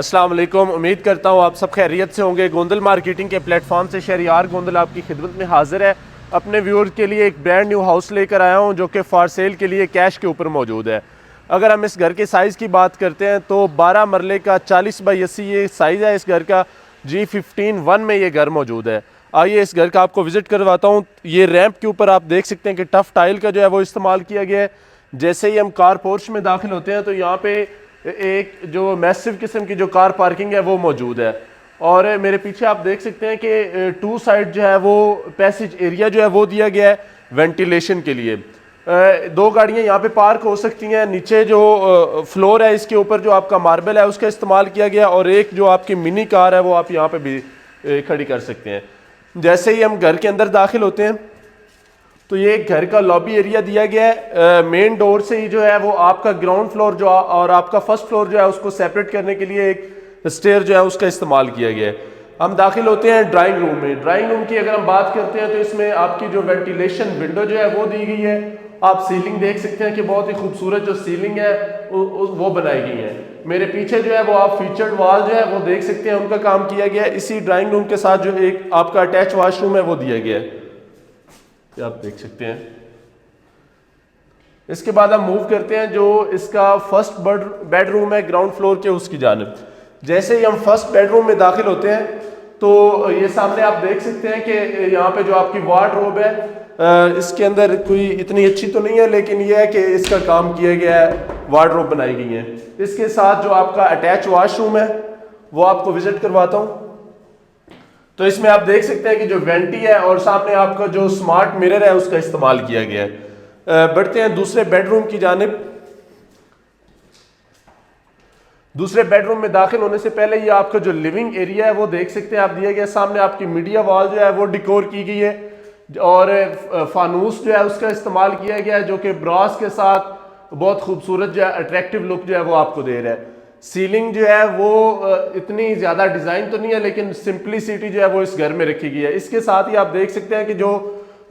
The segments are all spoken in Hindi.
अस्सलाम वालेकुम। उम्मीद करता हूँ आप सब खैरियत से होंगे। गोंदल मार्केटिंग के प्लेटफॉर्म से शहरियार गोंदल आपकी खिदमत में हाजिर है। अपने व्यूअर के लिए एक ब्रांड न्यू हाउस लेकर आया हूँ जो कि फॉर सेल के लिए कैश के ऊपर मौजूद है। अगर हम इस घर के साइज़ की बात करते हैं तो 12 मरले का 40 बाई 80 ये साइज़ है। इस घर का G15-1 में ये घर मौजूद है। आइए इस घर का आपको विज़िट करवाता हूँ। ये रैंप के ऊपर आप देख सकते हैं कि टफ टाइल का जो है वो इस्तेमाल किया गया है। जैसे ही हम कार पोर्च में दाखिल होते हैं तो यहाँ पे एक जो मैसिव किस्म की जो कार पार्किंग है वो मौजूद है। और मेरे पीछे आप देख सकते हैं कि टू साइड जो है वो पैसेज एरिया जो है वो दिया गया है वेंटिलेशन के लिए। दो गाड़ियां यहाँ पे पार्क हो सकती हैं। नीचे जो फ्लोर है इसके ऊपर जो आपका मार्बल है उसका इस्तेमाल किया गया, और एक जो आपकी मिनी कार है वो आप यहाँ पे भी खड़ी कर सकते हैं। जैसे ही हम घर के अंदर दाखिल होते हैं तो ये घर का लॉबी एरिया दिया गया है। मेन डोर से ही जो है वो आपका ग्राउंड फ्लोर जो और आपका फर्स्ट फ्लोर जो है उसको सेपरेट करने के लिए एक स्टेयर जो है उसका इस्तेमाल किया गया है। हम दाखिल होते हैं ड्राइंग रूम में। ड्राइंग रूम की अगर हम बात करते हैं तो इसमें आपकी जो वेंटिलेशन विंडो जो है वो दी गई है। आप सीलिंग देख सकते हैं कि बहुत ही खूबसूरत जो सीलिंग है वो बनाई गई है। मेरे पीछे जो है वो आप फीचर्ड वॉल जो है वो देख सकते हैं, उनका काम किया गया है। इसी ड्राइंग रूम के साथ जो एक आपका अटैच वॉशरूम है वो दिया गया है, ये आप देख सकते हैं। इसके बाद हम मूव करते हैं जो इसका फर्स्ट बेडरूम है ग्राउंड फ्लोर के उसकी जानिब। जैसे ही हम फर्स्ट बेडरूम में दाखिल होते हैं तो ये सामने आप देख सकते हैं कि यहाँ पे जो आपकी वार्डरोब है इसके अंदर कोई इतनी अच्छी तो नहीं है, लेकिन यह है कि इसका काम किया गया है, वार्डरोब बनाई गई है। इसके साथ जो आपका अटैच वॉशरूम है वो आपको विजिट करवाता हूँ। तो इसमें आप देख सकते हैं कि जो वेंटी है और सामने आपका जो स्मार्ट मिरर है उसका इस्तेमाल किया गया है। बढ़ते हैं दूसरे बेडरूम की जानिब। दूसरे बेडरूम में दाखिल होने से पहले ये आपका जो लिविंग एरिया है वो देख सकते हैं आप दिया गया। सामने आपकी मीडिया वॉल जो है वो डिकोर की गई है और फानूस जो है उसका इस्तेमाल किया गया है जो कि ब्रॉस के साथ बहुत खूबसूरत जो है अट्रैक्टिव लुक जो है वो आपको दे रहा है। सीलिंग जो है वो इतनी ज़्यादा डिज़ाइन तो नहीं है, लेकिन सिंपलिसिटी जो है वो इस घर में रखी गई है। इसके साथ ही आप देख सकते हैं कि जो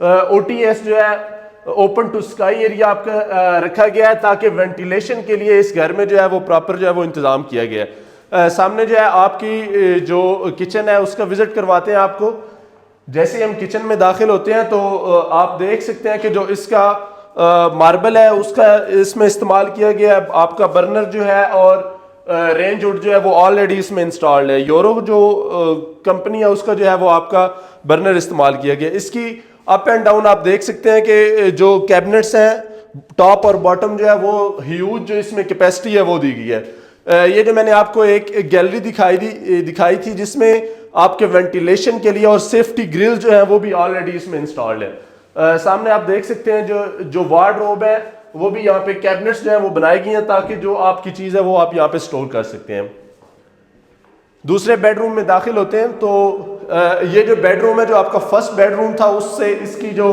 OTS जो है ओपन टू स्काई एरिया आपका रखा गया है ताकि वेंटिलेशन के लिए इस घर में जो है वो प्रॉपर जो है वो इंतज़ाम किया गया है। सामने जो है आपकी जो किचन है उसका विजिट करवाते हैं आपको। जैसे ही हम किचन में दाखिल होते हैं तो आप देख सकते हैं कि जो इसका मार्बल है उसका इसमें इस्तेमाल किया गया है। आपका बर्नर जो है और रेंज हुड जो है वो ऑलरेडी इसमें इंस्टॉल्ड है। यूरो जो कंपनी है उसका जो है वो आपका बर्नर इस्तेमाल किया गया। इसकी अप एंड डाउन आप देख सकते हैं कि जो कैबिनेट्स हैं टॉप और बॉटम जो है वो ह्यूज जो इसमें कैपेसिटी है वो दी गई है। ये जो मैंने आपको एक गैलरी दिखाई थी जिसमें आपके वेंटिलेशन के लिए और सेफ्टी ग्रिल जो है वो भी ऑलरेडी इसमें इंस्टॉल्ड है। सामने आप देख सकते हैं जो वार्डरोब है वो भी यहाँ पे कैबिनेट्स जो है वो बनाई गई हैं ताकि जो आपकी चीज़ है वो आप यहाँ पे स्टोर कर सकते हैं। दूसरे बेडरूम में दाखिल होते हैं तो ये जो बेडरूम है जो आपका फर्स्ट बेडरूम था उससे इसकी जो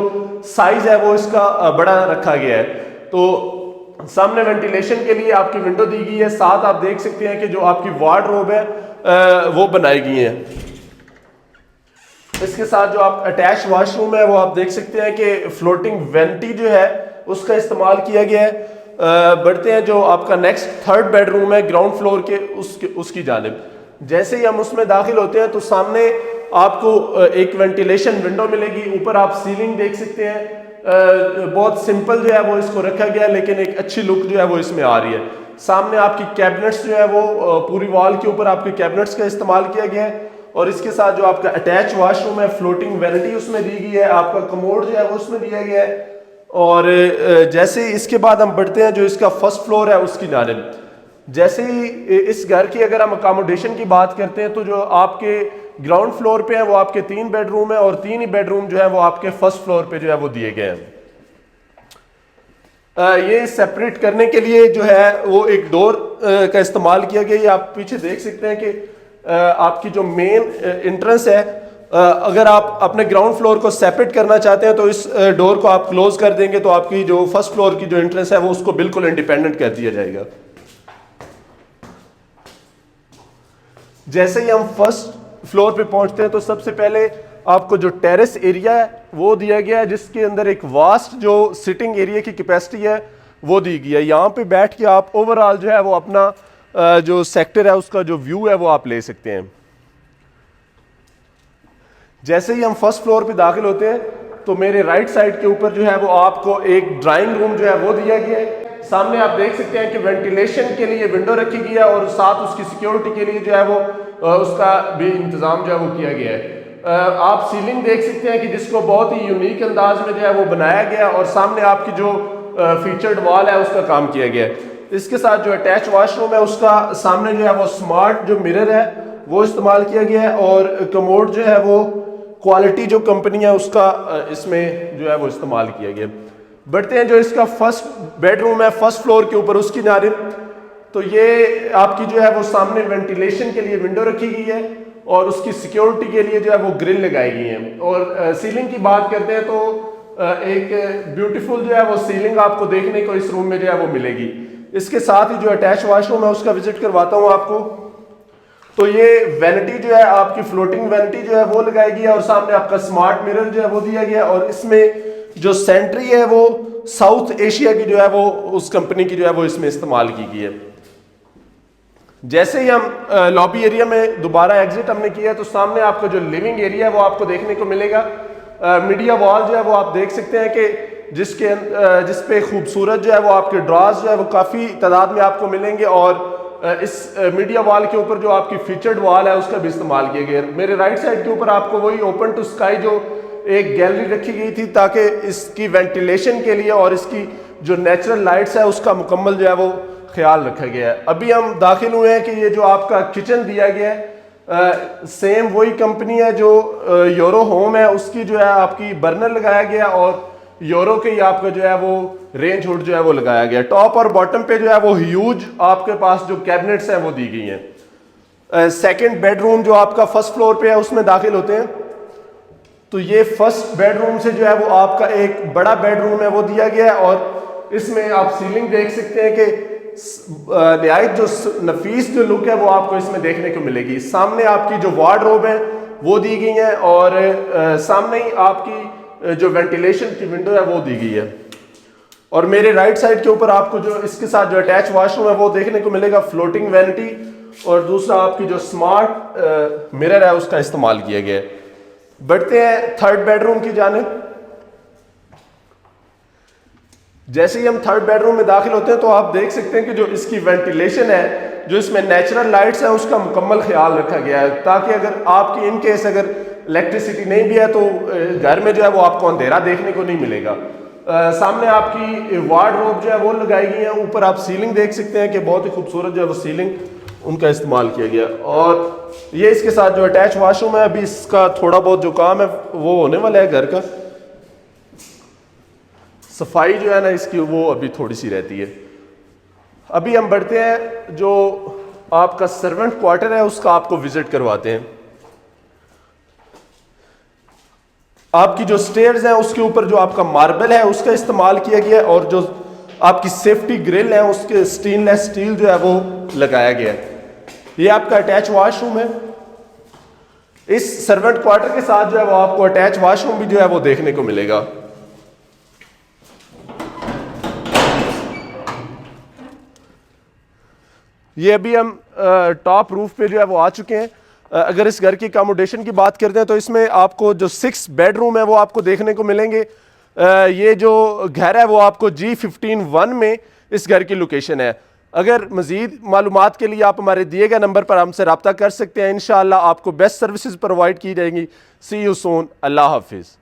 साइज है वो इसका बड़ा रखा गया है। तो सामने वेंटिलेशन के लिए आपकी विंडो दी गई है। साथ आप देख सकते हैं कि जो आपकी वार्डरोब है वो बनाई गई है। इसके साथ जो आप अटैच वॉशरूम है वो आप देख सकते हैं कि फ्लोटिंग वेंटी जो है उसका इस्तेमाल किया गया है। बढ़ते हैं जो आपका नेक्स्ट थर्ड बेडरूम है ग्राउंड फ्लोर के उसकी जानिब। जैसे ही हम उसमें दाखिल होते हैं तो सामने आपको एक वेंटिलेशन विंडो मिलेगी। ऊपर आप सीलिंग देख सकते हैं, बहुत सिंपल जो है वो इसको रखा गया है लेकिन एक अच्छी लुक जो है वो इसमें आ रही है। सामने आपकी कैबिनेट्स जो है वो पूरी वॉल के ऊपर आपके कैबिनेट्स का इस्तेमाल किया गया है। और इसके साथ जो आपका अटैच वॉशरूम है फ्लोटिंग वैनिटी उसमें दी गई है। आपका कमोड जो है वो उसमें दिया गया है। और जैसे ही इसके बाद हम बढ़ते हैं जो इसका फर्स्ट फ्लोर है उसकी जानिब। जैसे ही इस घर की अगर हम अकोमोडेशन की बात करते हैं तो जो आपके ग्राउंड फ्लोर पे है वो आपके 3 बेडरूम है और 3 ही बेडरूम जो है वो आपके फर्स्ट फ्लोर पे जो है वो दिए गए हैं। ये सेपरेट करने के लिए जो है वो एक डोर का इस्तेमाल किया गया। ये आप पीछे देख सकते हैं कि आपकी जो मेन एंट्रेंस है, अगर आप अपने ग्राउंड फ्लोर को सेपरेट करना चाहते हैं तो इस डोर को आप क्लोज कर देंगे तो आपकी जो फर्स्ट फ्लोर की जो एंट्रेंस है वो उसको बिल्कुल इंडिपेंडेंट कर दिया जाएगा। जैसे ही हम फर्स्ट फ्लोर पे पहुंचते हैं तो सबसे पहले आपको जो टेरेस एरिया है वो दिया गया है जिसके अंदर एक वास्ट जो सिटिंग एरिया की कैपेसिटी है वो दी गई है। यहाँ पे बैठ के आप ओवरऑल जो है वो अपना जो सेक्टर है उसका जो व्यू है वो आप ले सकते हैं। जैसे ही हम फर्स्ट फ्लोर पे दाखिल होते हैं तो मेरे राइट साइड के ऊपर जो है वो आपको एक ड्राइंग रूम जो है वो दिया गया है। सामने आप देख सकते हैं कि वेंटिलेशन के लिए विंडो रखी गई है और साथ उसकी सिक्योरिटी के लिए जो है वो उसका भी इंतज़ाम जो है वो किया गया है। आप सीलिंग देख सकते हैं कि जिसको बहुत ही यूनिक अंदाज में जो है वो बनाया गया और सामने आपकी जो फीचर्ड वॉल है उसका काम किया गया है। इसके साथ जो अटैच वॉशरूम है उसका सामने जो है वो स्मार्ट जो मिरर है वो इस्तेमाल किया गया है और कमोड जो है वो क्वालिटी जो कंपनी है उसका इसमें जो है वो इस्तेमाल किया गया। बढ़ते हैं जो इसका फर्स्ट बेडरूम है फर्स्ट फ्लोर के ऊपर उसकी जानिब, तो ये आपकी जो है वो सामने वेंटिलेशन के लिए विंडो रखी गई है और उसकी सिक्योरिटी के लिए जो है वो ग्रिल लगाई गई है। और सीलिंग की बात करते हैं तो एक ब्यूटीफुल जो है वो सीलिंग आपको देखने को इस रूम में जो है वो मिलेगी। इसके साथ ही जो अटैच वॉशरूम है उसका विजिट करवाता हूँ आपको। तो ये वैनिटी जो है आपकी फ्लोटिंग वैनिटी जो है वो लगाई गई है और सामने आपका स्मार्ट मिरर जो है वो दिया गया और इसमें जो सेंट्री है वो साउथ एशिया की जो है वो उस कंपनी की जो है वो इसमें इस्तेमाल की गई है। जैसे ही हम लॉबी एरिया में दोबारा एग्जिट हमने किया तो सामने आपका जो लिविंग एरिया है वो आपको देखने को मिलेगा। मीडिया वॉल जो है वो आप देख सकते हैं कि जिस पे खूबसूरत जो है वो आपके ड्रॉज जो है वो काफ़ी तादाद में आपको मिलेंगे और इस मीडिया वॉल के ऊपर जो आपकी फीचर्ड वॉल है उसका भी इस्तेमाल किया गया। मेरे राइट साइड के ऊपर आपको वही ओपन टू स्काई जो एक गैलरी रखी गई थी ताकि इसकी वेंटिलेशन के लिए और इसकी जो नेचुरल लाइट्स है उसका मुकम्मल जो है वो ख्याल रखा गया है। अभी हम दाखिल हुए हैं कि ये जो आपका किचन दिया गया है सेम वही कंपनी है जो यूरो होम है उसकी जो है आपकी बर्नर लगाया गया और यूरो के ही आपका जो है वो रेंज हुड जो है वो लगाया गया। टॉप और बॉटम पे जो है वो ह्यूज आपके पास जो कैबिनेट्स हैं वो दी गई हैं। सेकंड बेडरूम जो आपका फर्स्ट फ्लोर पे है उसमें दाखिल होते हैं तो ये फर्स्ट बेडरूम से जो है वो आपका एक बड़ा बेडरूम है वो दिया गया है और इसमें आप सीलिंग देख सकते हैं कि निहायत जो नफीस जो लुक है वो आपको इसमें देखने को मिलेगी। सामने आपकी जो वार्डरोब है वो दी गई है और सामने ही आपकी जो वेंटिलेशन की विंडो है वो दी गई है। और मेरे राइट साइड के ऊपर आपको जो इसके साथ जो अटैच वॉशरूम है वो देखने को मिलेगा, फ्लोटिंग वैनिटी और दूसरा आपकी जो स्मार्ट मिरर है उसका इस्तेमाल किया गया है। बढ़ते हैं थर्ड बेडरूम की जानिब। जैसे ही हम थर्ड बेडरूम में दाखिल होते हैं तो आप देख सकते हैं कि जो इसकी वेंटिलेशन है जो इसमें नेचुरल लाइट्स है उसका मुकम्मल ख्याल रखा गया है ताकि अगर आपकी इन केस अगर इलेक्ट्रिसिटी नहीं भी है तो घर में जो है वो आपको अंधेरा देखने को नहीं मिलेगा। सामने आपकी वार्डरोब जो है वो लगाई गई है। ऊपर आप सीलिंग देख सकते हैं कि बहुत ही खूबसूरत जो है वो सीलिंग उनका इस्तेमाल किया गया और ये इसके साथ जो अटैच वॉशरूम है अभी इसका थोड़ा बहुत जो काम है वो होने वाला है। घर का सफाई जो है ना इसकी वो अभी थोड़ी सी रहती है। अभी हम बढ़ते हैं जो आपका सर्वेंट क्वार्टर है उसका आपको विजिट करवाते हैं। आपकी जो स्टेयर्स हैं उसके ऊपर जो आपका मार्बल है उसका इस्तेमाल किया गया और जो आपकी सेफ्टी ग्रिल है उसके स्टेनलेस स्टील जो है वो लगाया गया है। ये आपका अटैच वॉशरूम है। इस सर्वेंट क्वार्टर के साथ जो है वो आपको अटैच वॉशरूम भी जो है वो देखने को मिलेगा। ये अभी हम टॉप रूफ पे जो है वो आ चुके हैं। अगर इस घर की अकोमोडेशन की बात करते हैं तो इसमें आपको जो 6 बेडरूम है वो आपको देखने को मिलेंगे। ये जो घर है वो आपको G15-1 में इस घर की लोकेशन है। अगर मजीद मालूमात के लिए आप हमारे दिए गए नंबर पर हमसे रब्ता कर सकते हैं। इंशाअल्लाह आपको बेस्ट सर्विसेज प्रोवाइड की जाएंगी। सी यू सून। Allah Hafiz.